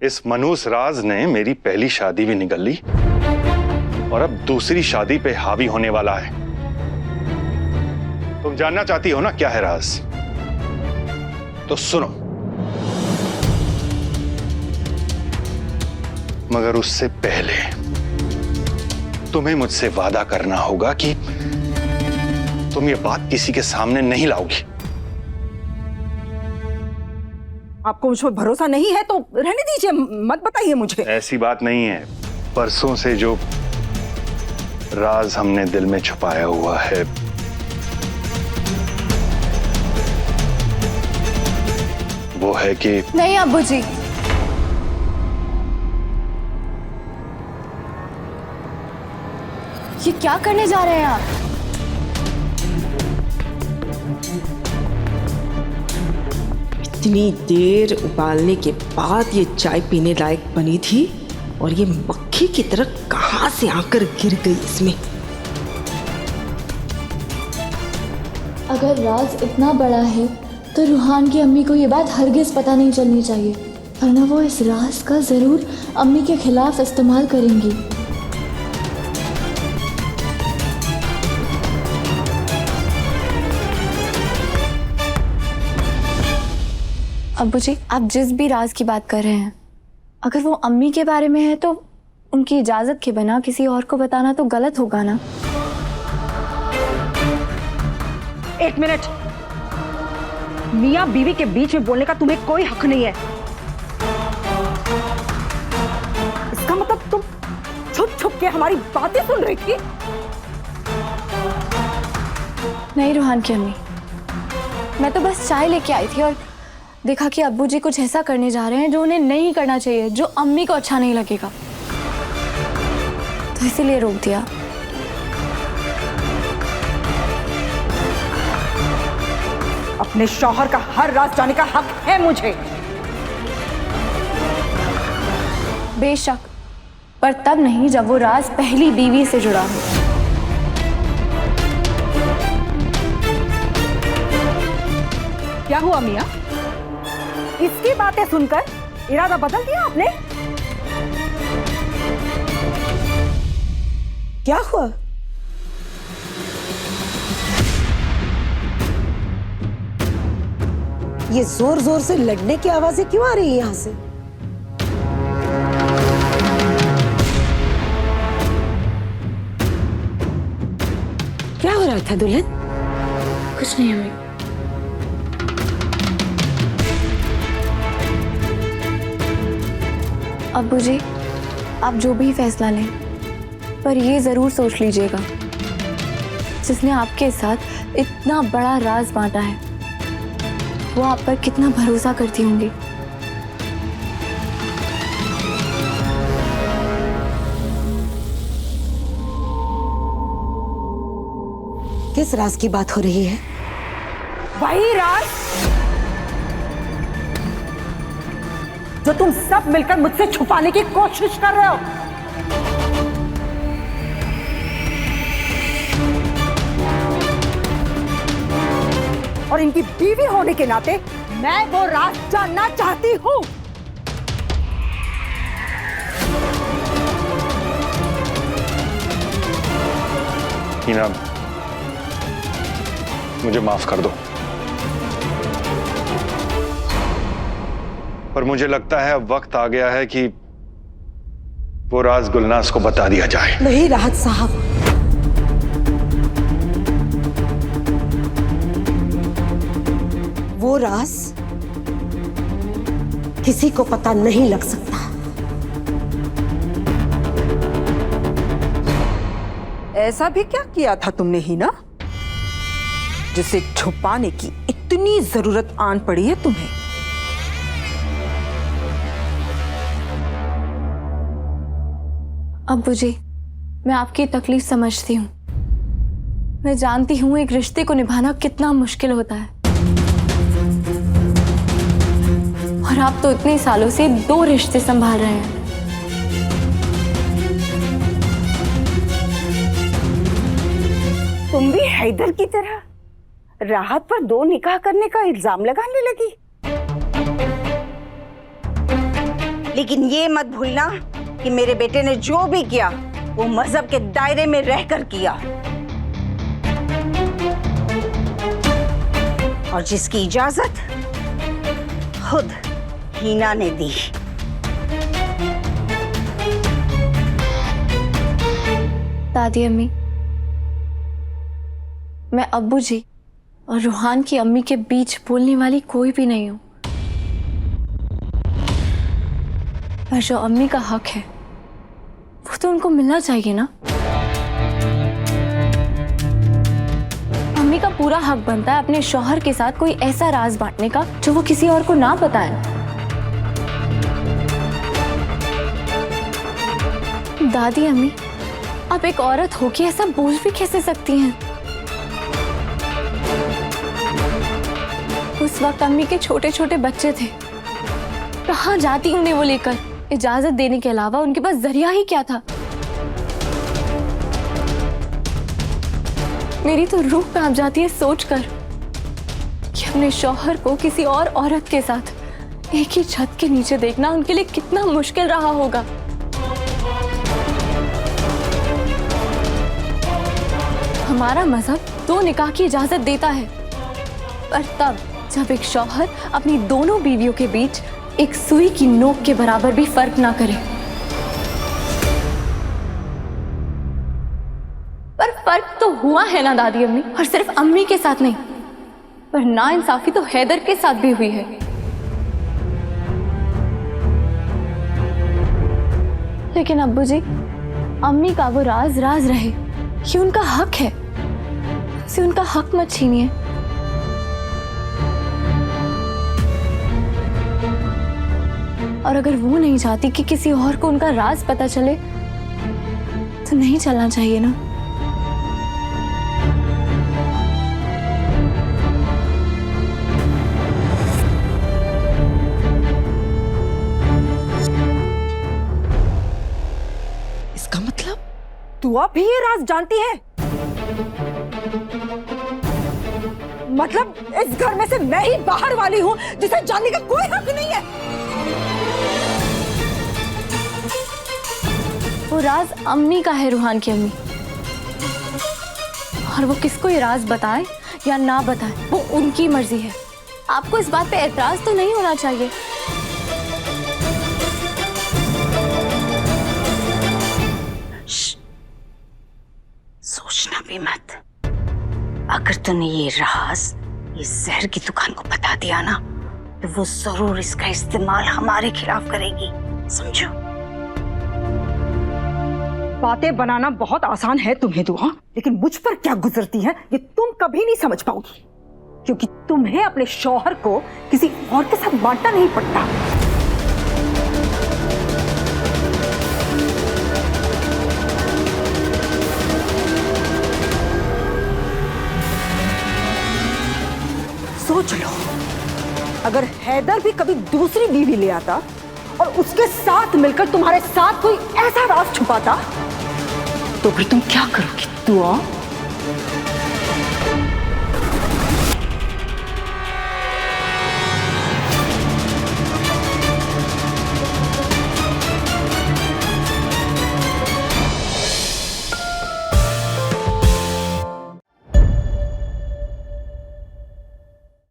इस मनहूस राज ने मेरी पहली शादी भी निगल ली और अब दूसरी शादी पे हावी होने वाला है। तुम जानना चाहती हो ना क्या है राज? तो सुनो, मगर उससे पहले तुम्हें मुझसे वादा करना होगा कि तुम ये बात किसी के सामने नहीं लाओगी। आपको मुझ पर भरोसा नहीं है तो रहने दीजिए, मत बताइए मुझे। ऐसी बात नहीं है। परसों से जो राज हमने दिल में छुपाया हुआ है वो है कि नहीं अब्बू जी, ये क्या करने जा रहे हैं आप? इतनी देर उबालने के बाद ये चाय पीने लायक बनी थी और ये मक्खी की तरह कहां से आकर गिर गई इसमें। अगर राज इतना बड़ा है तो रूहान की अम्मी को ये बात हरगिज पता नहीं चलनी चाहिए, वरना वो इस राज का जरूर अम्मी के खिलाफ इस्तेमाल करेंगी। अब्बू जी, आप जिस भी राज की बात कर रहे हैं, अगर वो अम्मी के बारे में है तो उनकी इजाजत के बिना किसी और को बताना तो गलत होगा ना। एक मिनट, मियां बीवी के बीच में बोलने का तुम्हें कोई हक नहीं है। इसका मतलब तुम छुप छुप के हमारी बातें सुन रही थी? नहीं रूहान की अम्मी, मैं तो बस चाय लेके आई थी और देखा कि अब्बू जी कुछ ऐसा करने जा रहे हैं जो उन्हें नहीं करना चाहिए, जो अम्मी को अच्छा नहीं लगेगा, तो इसीलिए रोक दिया। अपने शौहर का हर राज जाने का हक है मुझे। बेशक, पर तब नहीं जब वो राज पहली बीवी से जुड़ा हो। क्या हुआ मियां? इसकी बातें सुनकर इरादा बदल दिया आपने? क्या हुआ? ये जोर जोर से लड़ने की आवाजें क्यों आ रही है यहां से? क्या हो रहा था दुल्हन? कुछ नहीं अम्मी। अब्बू जी, आप जो भी फैसला लें, पर ये जरूर सोच लीजिएगा, जिसने आपके साथ इतना बड़ा राज बांटा है, वो आप पर कितना भरोसा करती होंगी। किस राज की बात हो रही है? वही राज जो तुम सब मिलकर मुझसे छुपाने की कोशिश कर रहे हो। और इनकी बीवी होने के नाते मैं वो राज जानना चाहती हूं। हीना, मुझे माफ कर दो, पर मुझे लगता है अब वक्त आ गया है कि वो राज गुलनाज को बता दिया जाए। नहीं राहत साहब, वो राज किसी को पता नहीं लग सकता। ऐसा भी क्या किया था तुमने हीना, जिसे छुपाने की इतनी जरूरत आन पड़ी है तुम्हें? अब्बू जी, मैं आपकी तकलीफ समझती हूँ। मैं जानती हूँ एक रिश्ते को निभाना कितना मुश्किल होता है, और आप तो इतने सालों से 2 रिश्ते संभाल रहे हैं। तुम भी हैदर की तरह राहत पर 2 निकाह करने का इल्जाम लगाने लगी। लेकिन ये मत भूलना कि मेरे बेटे ने जो भी किया वो मजहब के दायरे में रहकर किया, और जिसकी इजाजत खुद हीना ने दी। दादी अम्मी, मैं अब्बू जी और रूहान की अम्मी के बीच बोलने वाली कोई भी नहीं हूं, पर जो अम्मी का हक है वो तो उनको मिलना चाहिए ना। अम्मी का पूरा हक बनता है अपने शौहर के साथ कोई ऐसा राज बांटने का जो वो किसी और को ना बताए। दादी अम्मी, आप एक औरत हो के ऐसा बोल भी कैसे सकती हैं? उस वक्त अम्मी के छोटे छोटे बच्चे थे, कहाँ जाती उन्हें वो लेकर? इजाजत देने के अलावा उनके पास जरिया ही क्या था? मेरी तो रूह कांप जाती है सोचकर कि अपने शौहर को किसी और औरत के साथ एक ही छत के नीचे देखना उनके लिए कितना मुश्किल रहा होगा। हमारा मजहब 2 निकाह की इजाजत देता है, पर तब जब एक शौहर अपनी दोनों बीवियों के बीच एक सुई की नोक के बराबर भी फर्क ना करे। पर फर्क तो हुआ है ना दादी अम्मी, और सिर्फ अम्मी के साथ नहीं, पर नाइंसाफी तो हैदर के साथ भी हुई है। लेकिन अब्बू जी, अम्मी का वो राज राज रहे, ये उनका हक है, उसे उनका हक मत छीनिए। और अगर वो नहीं चाहती कि किसी और को उनका राज पता चले तो नहीं चलना चाहिए ना। इसका मतलब तू अब भी ये राज जानती है? मतलब इस घर में से मैं ही बाहर वाली हूं जिसे जानने का कोई हक नहीं है? वो राज अम्मी का है, रूहान की अम्मी, और वो किसको ये राज बताए या ना बताए वो उनकी मर्जी है। आपको इस बात पे एतराज तो नहीं होना चाहिए। सोचना भी मत। अगर तूने ये राज इस जहर की दुकान को बता दिया ना तो वो जरूर इसका इस्तेमाल हमारे खिलाफ करेगी, समझो। बातें बनाना बहुत आसान है तुम्हें दुआ, लेकिन मुझ पर क्या गुजरती है ये तुम कभी नहीं समझ पाओगी, क्योंकि तुम्हें अपने शौहर को किसी और के साथ बांटना नहीं पड़ता। सोच लो, अगर हैदर भी कभी दूसरी बीवी ले आता और उसके साथ मिलकर तुम्हारे साथ कोई ऐसा राज छुपाता तो फिर तुम क्या करोगी दुआ?